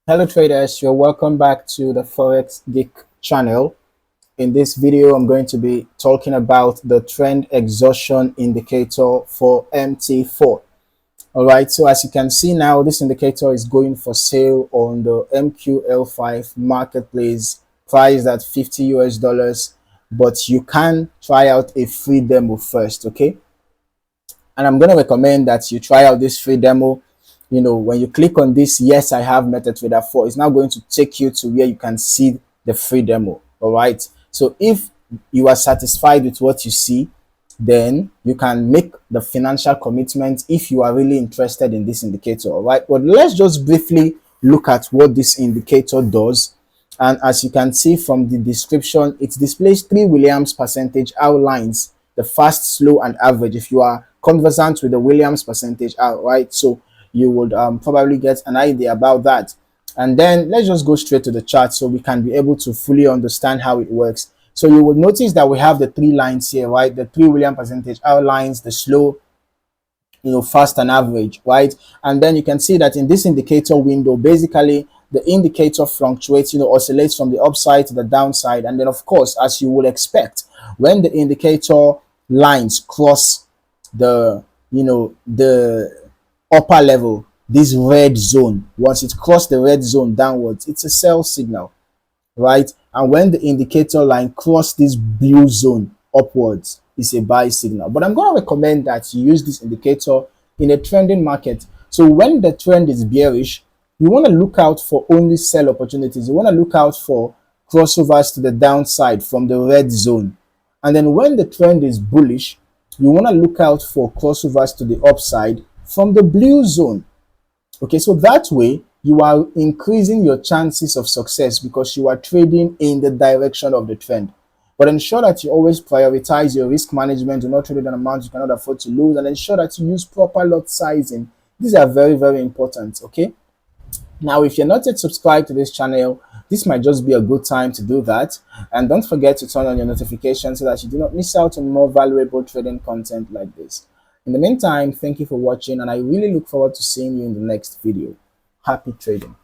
Hello traders, you're welcome back to the Forex Geek channel. In this video, I'm going to be talking about the trend exhaustion indicator for MT4. All right, so as you can see now, this indicator is going for sale on the MQL5 marketplace, priced at 50 US dollars, but you can try out a free demo first, okay? And I'm going to recommend that you try out this free demo. When you click on this, yes, I have MetaTrader 4, it's now going to take you to where you can see the free demo. All right. So if you are satisfied with what you see, then you can make the financial commitment if you are really interested in this indicator. All right. But let's just briefly look at what this indicator does. And as you can see from the description, it displays 3 Williams percentage outlines the fast, slow, and average. If you are conversant with the Williams percentage out, right? So you would probably get an idea about that. And then let's just go straight to the chart so we can be able to fully understand how it works. So you will notice that we have the 3 lines here, right? The 3 Williams percentage outlines, the slow, fast and average, right? And then you can see that in this indicator window, basically the indicator fluctuates, oscillates from the upside to the downside. And then of course, as you would expect, when the indicator lines cross the upper level, this red zone, once it crosses the red zone downwards, it's a sell signal, right? And when the indicator line crosses this blue zone upwards, it's a buy signal. But I'm going to recommend that you use this indicator in a trending market. So when the trend is bearish, you want to look out for only sell opportunities. You want to look out for crossovers to the downside from the red zone. And then when the trend is bullish, you want to look out for crossovers to the upside from the blue zone. Okay, so that way you are increasing your chances of success because you are trading in the direction of the trend. But ensure that you always prioritize your risk management. Do not trade an amount you cannot afford to lose, and ensure that you use proper lot sizing. These are very, very important. Okay, now if you're not yet subscribed to this channel, this might just be a good time to do that. And don't forget to turn on your notifications so that you do not miss out on more valuable trading content like this. In the meantime, thank you for watching, and I really look forward to seeing you in the next video. Happy trading.